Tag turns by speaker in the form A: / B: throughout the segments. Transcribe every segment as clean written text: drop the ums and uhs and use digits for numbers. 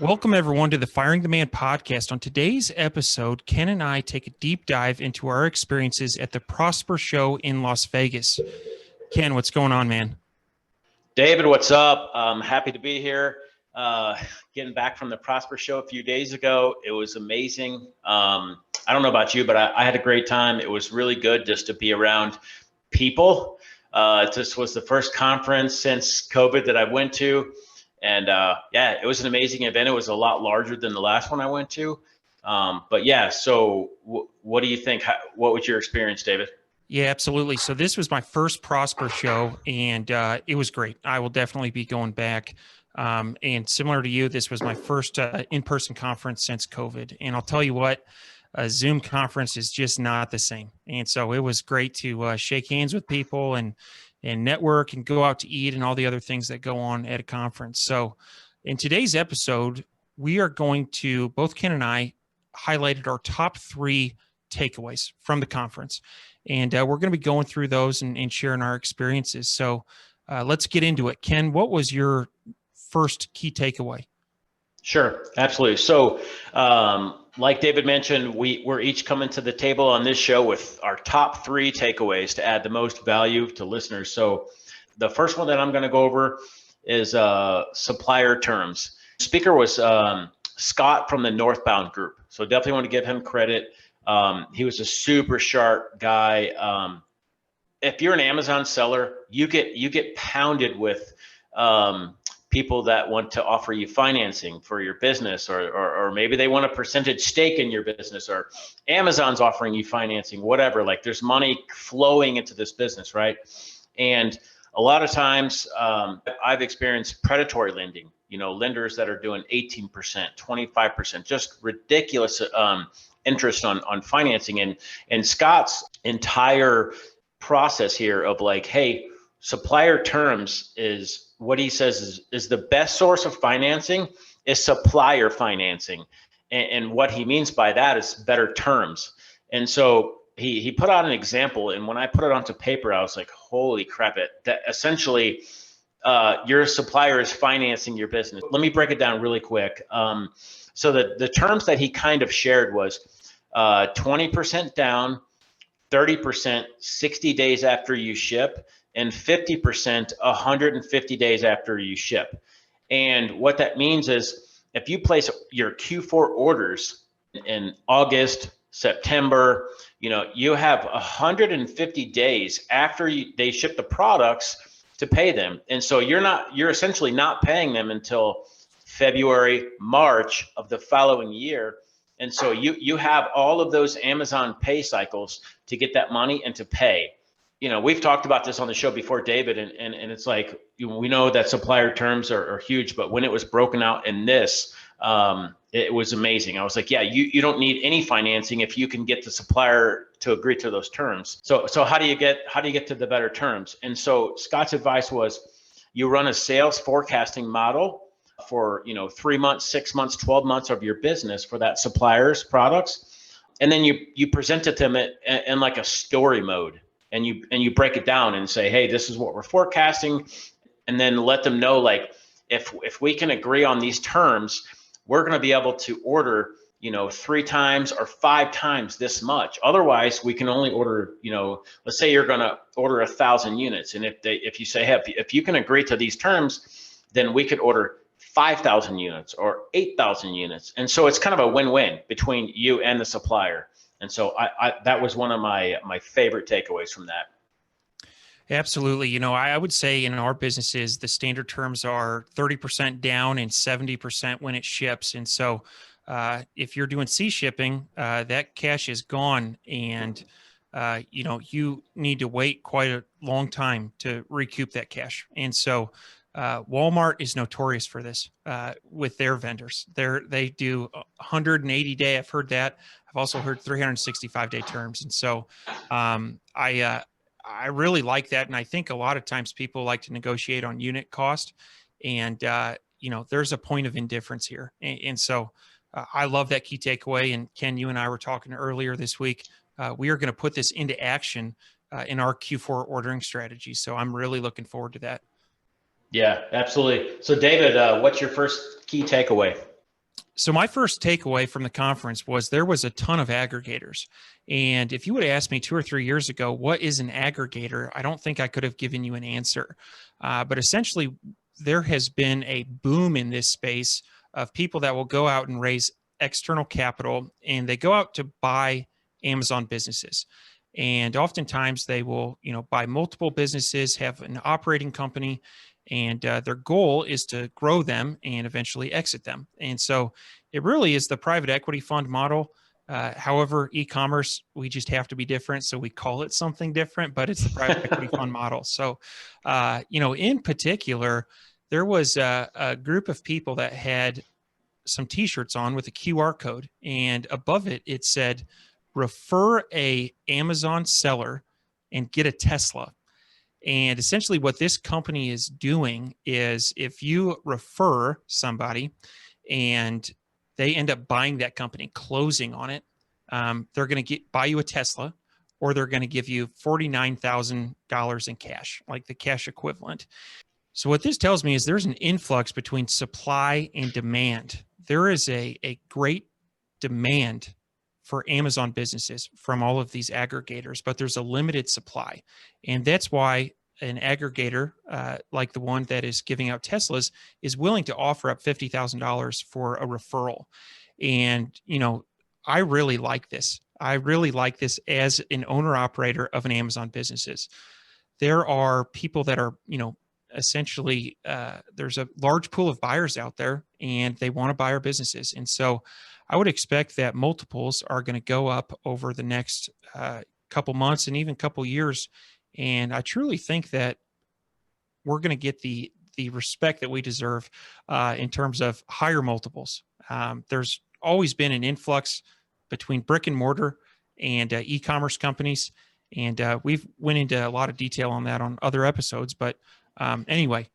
A: Welcome, everyone, to the Firing the Man podcast. On today's episode, Ken and I take a deep dive into our experiences at the Prosper Show in Las Vegas. Ken, what's going on, man?
B: David, what's up? I'm happy to be here. Getting back from the Prosper Show a few days ago. It was amazing. I don't know about you, but I had a great time. It was really good just to be around people. This was the first conference since COVID that I went to. And yeah, it was an amazing event. It was a lot larger than the last one I went to. But yeah, so what do you think? What was your experience, David?
A: Yeah, absolutely. So this was my first Prosper Show, and it was great. I will definitely be going back. And similar to you, this was my first in-person conference since COVID. And I'll tell you what, a Zoom conference is just not the same. And so it was great to shake hands with people and network and go out to eat and all the other things that go on at a conference. So in today's episode, we are going to, both Ken and I highlighted our top 3 takeaways from the conference. And we're going to be going through those and sharing our experiences. So let's get into it. Ken, what was your first key takeaway?
B: Sure, absolutely. So like David mentioned, we're each coming to the table on this show with our top 3 takeaways to add the most value to listeners. So the first one that I'm going to go over is supplier terms. Speaker was Scott from the Northbound Group. So definitely want to give him credit. He was a super sharp guy. If you're an Amazon seller, you get pounded with people that want to offer you financing for your business, or maybe they want a percentage stake in your business, or Amazon's offering you financing, whatever. Like, there's money flowing into this business, right? And a lot of times I've experienced predatory lending, lenders that are doing 18%, 25%, just ridiculous interest on financing. And Scott's entire process here of like, hey, supplier terms is what he says is the best source of financing is supplier financing. And what he means by that is better terms. And so he put out an example, and when I put it onto paper, I was like, holy crap, that essentially your supplier is financing your business. Let me break it down really quick. So the terms that he kind of shared was 20% down, 30% 60 days after you ship, and 50% 150 days after you ship. And what that means is if you place your Q4 orders in August, September, you have 150 days after they ship the products to pay them. And so you're essentially not paying them until February, March of the following year. And so you have all of those Amazon pay cycles to get that money and to pay. We've talked about this on the show before, David, and it's like, we know that supplier terms are huge, but when it was broken out in this, it was amazing. I was like, yeah, you don't need any financing if you can get the supplier to agree to those terms. So how do you get to the better terms? And so Scott's advice was, you run a sales forecasting model for 3 months, 6 months, 12 months of your business for that supplier's products, and then you present it to them in like a story mode. And you break it down and say, hey, this is what we're forecasting, and then let them know, like, if we can agree on these terms, we're going to be able to order 3 times or 5 times this much. Otherwise, we can only order, let's say you're going to order 1,000 units, and if you say, hey, if you can agree to these terms, then we could order 5,000 units or 8,000 units. And so it's kind of a win-win between you and the supplier. And so that was one of my favorite takeaways from that.
A: Absolutely. I would say in our businesses, the standard terms are 30% down and 70% when it ships. And so if you're doing sea shipping, that cash is gone, and you need to wait quite a long time to recoup that cash. And so Walmart is notorious for this with their vendors. They do 180-day. I've heard that. I've also heard 365-day terms. And so I really like that. And I think a lot of times people like to negotiate on unit cost, and there's a point of indifference here. And so I love that key takeaway. And Ken, you and I were talking earlier this week. We are going to put this into action in our Q4 ordering strategy. So I'm really looking forward to that.
B: Yeah, absolutely. So David, what's your first key takeaway?
A: So my first takeaway from the conference was there was a ton of aggregators. And if you would have asked me 2 or 3 years ago, what is an aggregator? I don't think I could have given you an answer. But essentially, there has been a boom in this space of people that will go out and raise external capital, and they go out to buy Amazon businesses. And oftentimes they will, buy multiple businesses, have an operating company, and their goal is to grow them and eventually exit them. And so it really is the private equity fund model. However, e-commerce, we just have to be different, so we call it something different, but it's the private equity fund model. So, in particular, there was a group of people that had some T-shirts on with a QR code, and above it, it said, "Refer a Amazon seller and get a Tesla." And essentially, what this company is doing is if you refer somebody and they end up buying that company, closing on it, they're going to buy you a Tesla, or they're going to give you $49,000 in cash, like the cash equivalent. So what this tells me is there's an influx between supply and demand. There is a great demand for Amazon businesses from all of these aggregators, but there's a limited supply. And that's why an aggregator like the one that is giving out Teslas is willing to offer up $50,000 for a referral. And, I really like this. I really like this as an owner operator of an Amazon businesses. There are people that are, essentially there's a large pool of buyers out there and they want to buy our businesses. And so I would expect that multiples are going to go up over the next couple months and even couple years. And I truly think that we're going to get the respect that we deserve in terms of higher multiples. There's always been an influx between brick and mortar and e-commerce companies. And we've went into a lot of detail on that on other episodes. But anyway,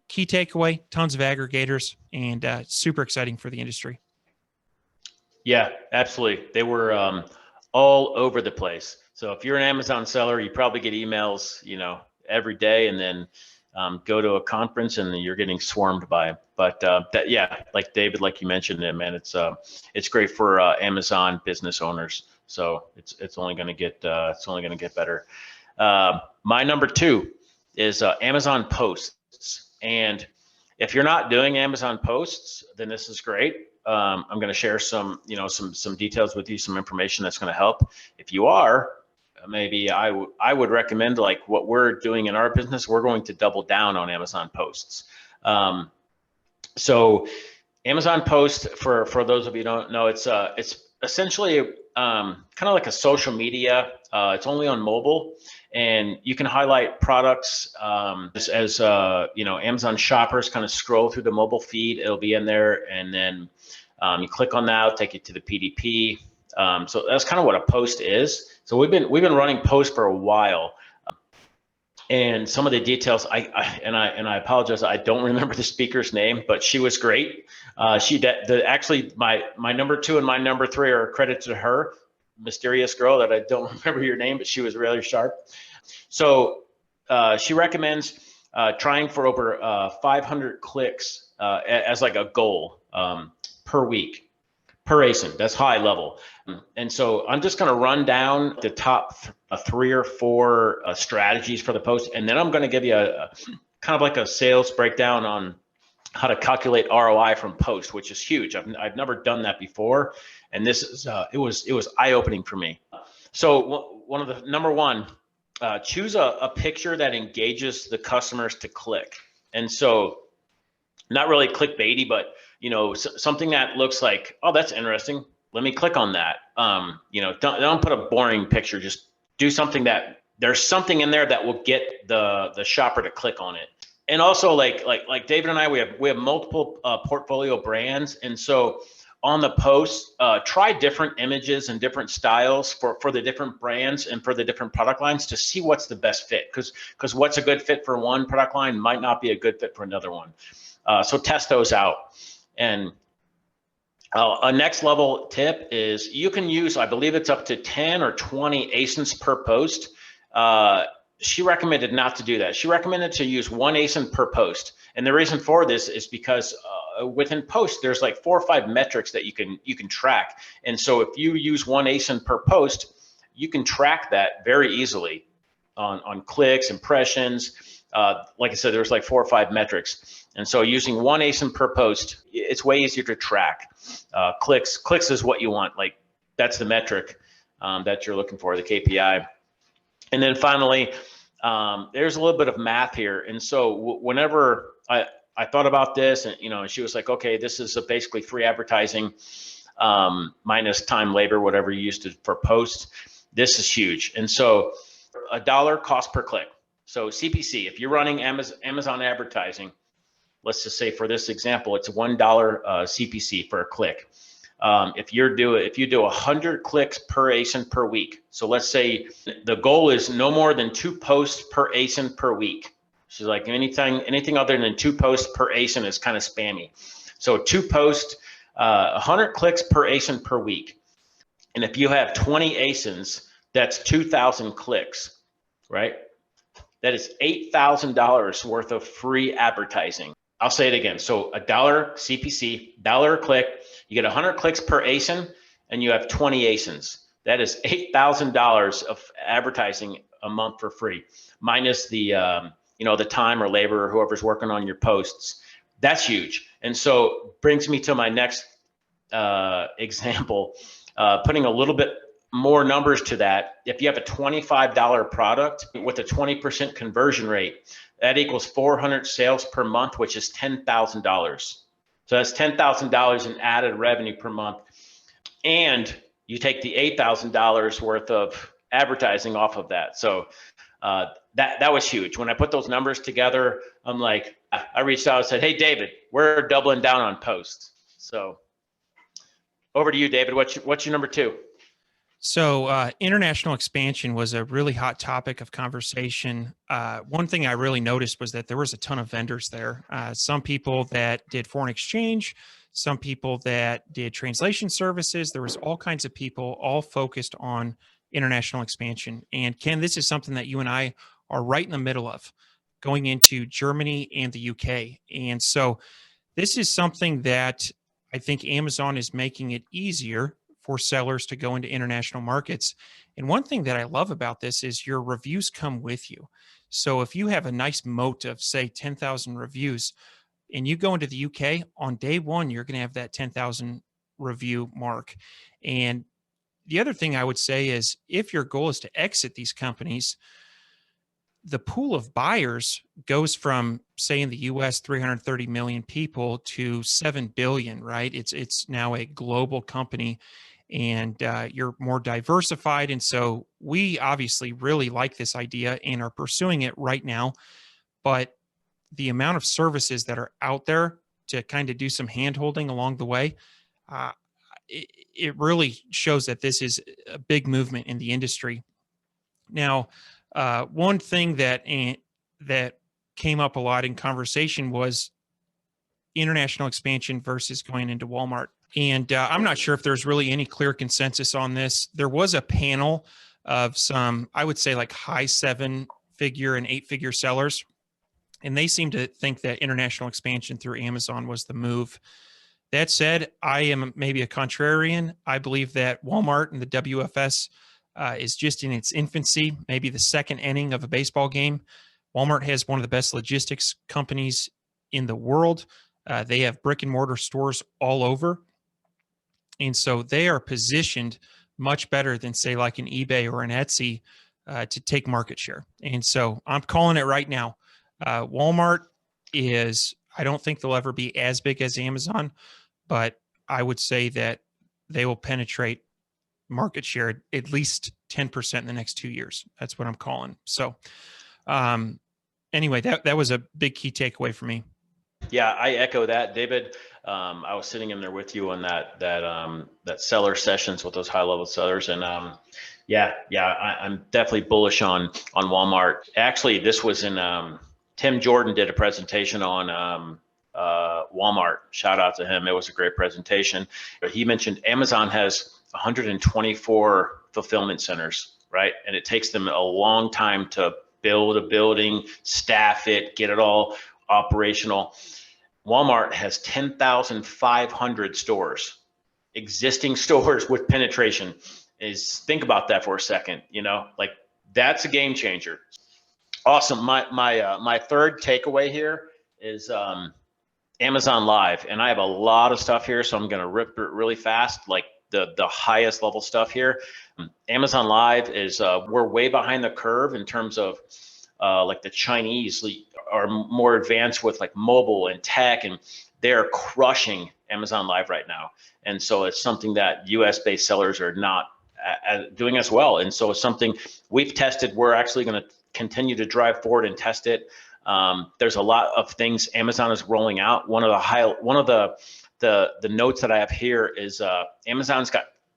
A: key takeaway, tons of aggregators, and super exciting for the industry.
B: Yeah, absolutely. They were all over the place. So if you're an Amazon seller, you probably get emails, every day, and then go to a conference and you're getting swarmed by them. But like David, like you mentioned, man, it's great for Amazon business owners. So it's only going to get better. My number 2 is Amazon posts. And if you're not doing Amazon posts, then this is great. I'm going to share some details with you, some information that's going to help. If you are, maybe I would recommend, like what we're doing in our business, we're going to double down on Amazon posts. So Amazon post, for those of you who don't know, it's essentially kind of like a social media. It's only on mobile, and you can highlight products as Amazon shoppers kind of scroll through the mobile feed. It'll be in there, and then you click on that, it'll take you to the PDP. So that's kind of what a post is. So we've been running posts for a while, and some of the details I apologize, I don't remember the speaker's name, but she was great. Actually my number 2 and my number 3 are a credit to her, mysterious girl that I don't remember your name, but she was really sharp. So she recommends trying for over 500 clicks as like a goal per week. Per ASIN, that's high level. And so I'm just going to run down the top 3 or 4 strategies for the post, and then I'm going to give you a kind of like a sales breakdown on how to calculate ROI from post, which is huge. I've never done that before, and this is it was eye-opening for me. So one of the number 1, choose a picture that engages the customers to click. And so not really clickbaity, but something that looks like, oh, that's interesting, let me click on that. Don't put a boring picture, just do something that there's something in there that will get the shopper to click on it. And also like David and I, we have multiple portfolio brands. And so on the post, try different images and different styles for the different brands and for the different product lines to see what's the best fit. Because what's a good fit for one product line might not be a good fit for another one. So test those out. And a next level tip is you can use, I believe it's up to 10 or 20 ASINs per post. She recommended not to do that. She recommended to use 1 ASIN per post. And the reason for this is because within post, there's like 4 or 5 metrics that you can track. And so if you use 1 ASIN per post, you can track that very easily on clicks, impressions. Like I said, there's like 4 or 5 metrics. And so using 1 ASIN per post, it's way easier to track. Clicks is what you want. Like that's the metric that you're looking for, the KPI. And then finally, there's a little bit of math here. And so whenever I thought about this, and she was like, okay, this is basically free advertising minus time, labor, whatever you used for posts. This is huge. And so $1 cost per click. So CPC, if you're running Amazon advertising, let's just say for this example, it's $1 CPC for a click. If you do 100 clicks per ASIN per week. So let's say the goal is no more than 2 posts per ASIN per week. She's like, anything other than 2 posts per ASIN is kind of spammy. So 2 posts, 100 clicks per ASIN per week. And if you have 20 ASINs, that's 2,000 clicks, right? That is $8,000 worth of free advertising. I'll say it again. So $1 CPC, $1 a click, you get 100 clicks per ASIN, and you have 20 ASINs. That is $8,000 of advertising a month for free, minus the the time or labor or whoever's working on your posts. That's huge. And so brings me to my next example, putting a little bit more numbers to that. If you have a $25 product with a 20% conversion rate, that equals 400 sales per month, which is $10,000. So that's $10,000 in added revenue per month. And you take the $8,000 worth of advertising off of that. So that was huge. When I put those numbers together, I'm like, I reached out and said, hey, David, we're doubling down on posts. So over to you, David. What's your number 2?
A: So international expansion was a really hot topic of conversation. One thing I really noticed was that there was a ton of vendors there. Some people that did foreign exchange, some people that did translation services. There was all kinds of people all focused on international expansion. And Ken, this is something that you and I are right in the middle of, going into Germany and the UK. And so this is something that I think Amazon is making it easier for sellers to go into international markets. And one thing that I love about this is your reviews come with you. So if you have a nice moat of, say, 10,000 reviews, and you go into the UK, on day 1, you're going to have that 10,000 review mark. And the other thing I would say is, if your goal is to exit these companies, the pool of buyers goes from, say, in the US, 330 million people to 7 billion, right? It's now a global company, and you're more diversified. And so we obviously really like this idea and are pursuing it right now. But the amount of services that are out there to kind of do some hand-holding along the way, it really shows that this is a big movement in the industry. Now, one thing that came up a lot in conversation was international expansion versus going into Walmart. And I'm not sure if there's really any clear consensus on this. There was a panel of some, I would say, like high 7-figure and 8-figure sellers, and they seem to think that international expansion through Amazon was the move. That said, I am maybe a contrarian. I believe that Walmart and the WFS is just in its infancy, maybe the second inning of a baseball game. Walmart has one of the best logistics companies in the world. They have brick and mortar stores all over. And so they are positioned much better than, say, like an eBay or an Etsy to take market share. And so I'm calling it right now. Walmart is, I don't think they'll ever be as big as Amazon, but I would say that they will penetrate market share at least 10% in the next 2 years. That's what I'm calling. So anyway, that was a big key takeaway for me.
B: Yeah, I echo that, David. I was sitting in there with you on that seller sessions with those high level sellers, and I'm definitely bullish on Walmart. Actually, this was in Tim Jordan did a presentation on Walmart. Shout out to him. It was a great presentation. He mentioned Amazon has 124 fulfillment centers, right? And it takes them a long time to build a building, staff it, get it all operational. Walmart has 10,500 stores, existing stores with penetration. Think about that for a second, like that's a game changer. Awesome. My third takeaway here is Amazon Live, and I have a lot of stuff here, so I'm going to rip it really fast, like the highest level stuff here. Amazon Live is we're way behind the curve in terms of like the Chinese are more advanced with like mobile and tech, and they're crushing Amazon Live right now. And so it's something that US based sellers are not doing as well. And so it's something we've tested. We're actually going to continue to drive forward and test it. There's a lot of things Amazon is rolling out. One of the notes that I have here is Amazon's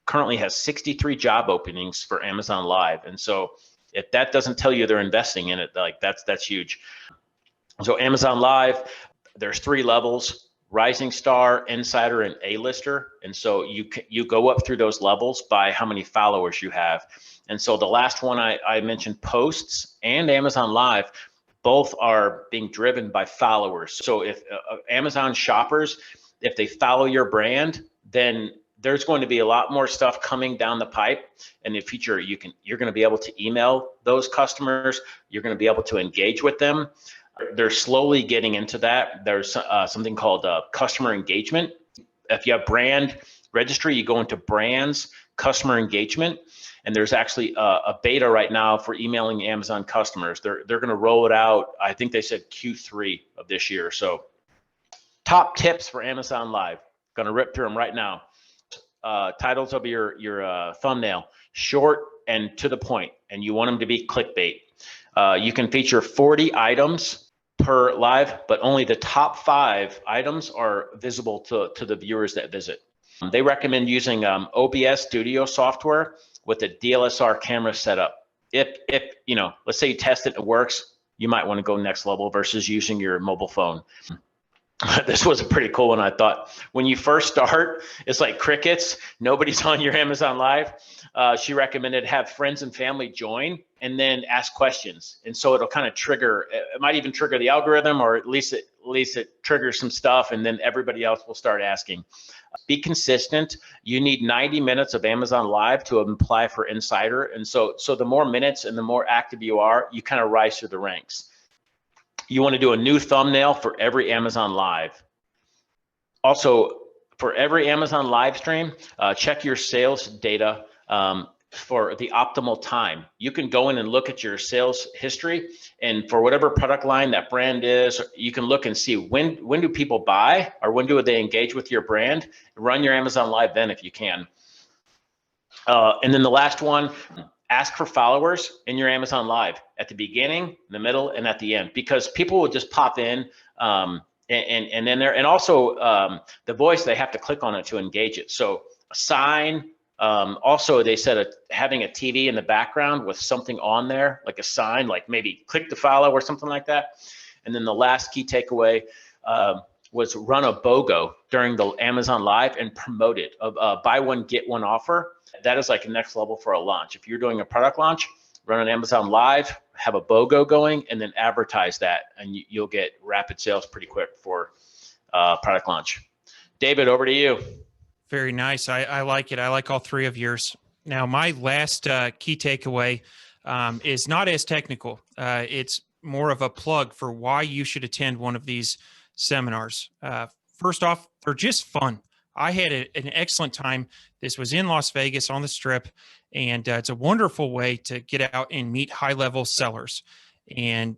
B: currently has 63 job openings for Amazon Live. And so if that doesn't tell you they're investing in it, like that's huge. So Amazon Live, there's 3 levels: Rising Star, Insider, and A-Lister. And so you go up through those levels by how many followers you have. And so the last one I mentioned, Posts and Amazon Live, both are being driven by followers. So if Amazon shoppers, if they follow your brand, then there's going to be a lot more stuff coming down the pipe. In the future, you're going to be able to email those customers. You're going to be able to engage with them. They're slowly getting into that. There's something called customer engagement. If you have brand registry, you go into brands, customer engagement, and there's actually a beta right now for emailing Amazon customers. They're going to roll it out. I think they said Q3 of this year. So top tips for Amazon Live. Going to rip through them right now. Titles of your thumbnail, short and to the point, and you want them to be clickbait. You can feature 40 items per live, but only the top 5 items are visible to the viewers that visit. They recommend using OBS studio software with a DSLR camera setup. If let's say you test it, it works, you might want to go next level versus using your mobile phone. This was a pretty cool one, I thought. When you first start, it's like crickets. Nobody's on your Amazon Live. She recommended have friends and family join and then ask questions. And so it'll kind of trigger, it might even trigger the algorithm, or at least it triggers some stuff, and then everybody else will start asking. Be consistent. You need 90 minutes of Amazon Live to apply for Insider. And so the more minutes and the more active you are, you kind of rise through the ranks. You want to do a new thumbnail for every Amazon Live. Also, for every Amazon live stream, check your sales data for the optimal time. You can go in and look at your sales history, and for whatever product line that brand is, you can look and see when do people buy, or when do they engage with your brand. Run your Amazon Live then if you can. And then the last one, ask for followers in your Amazon Live at the beginning, the middle, and at the end, because people will just pop in and then and also the voice, they have to click on it to engage it. So a sign, also they said having a TV in the background with something on there, like a sign, like maybe click to follow or something like that. And then the last key takeaway was run a BOGO during the Amazon Live and promote it. Buy one, get one offer. That is like a next level for a launch. If you're doing a product launch, run an Amazon Live, have a BOGO going, and then advertise that, and you'll get rapid sales pretty quick for product launch. David, over to you.
A: Very nice. I like it. I like all 3 of yours. Now, my last key takeaway is not as technical. It's more of a plug for why you should attend one of these seminars. First off, they're just fun. I had an excellent time. This was in Las Vegas on the Strip, and it's a wonderful way to get out and meet high-level sellers. And,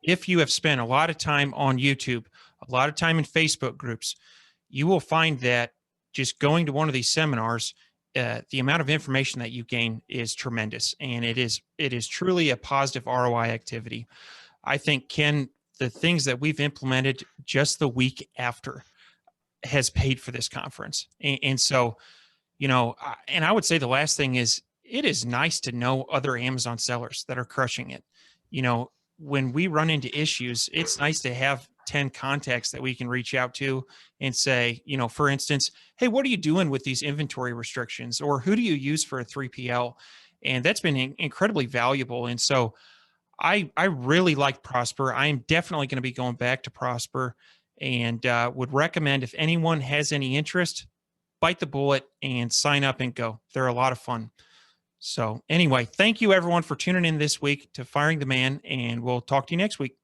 A: if you have spent a lot of time on YouTube, a lot of time in Facebook groups, you will find that just going to one of these seminars, the amount of information that you gain is tremendous, and it is truly a positive ROI activity. I think, Ken, the things that we've implemented just the week after has paid for this conference. And so, and I would say the last thing is, it is nice to know other Amazon sellers that are crushing it. When we run into issues, it's nice to have 10 contacts that we can reach out to and say, for instance, hey, what are you doing with these inventory restrictions? Or who do you use for a 3PL? And that's been incredibly valuable. And so I really like Prosper. I am definitely going to be going back to Prosper, and would recommend, if anyone has any interest, bite the bullet and sign up and go. They're a lot of fun. So anyway, thank you everyone for tuning in this week to Firing the Man, and we'll talk to you next week.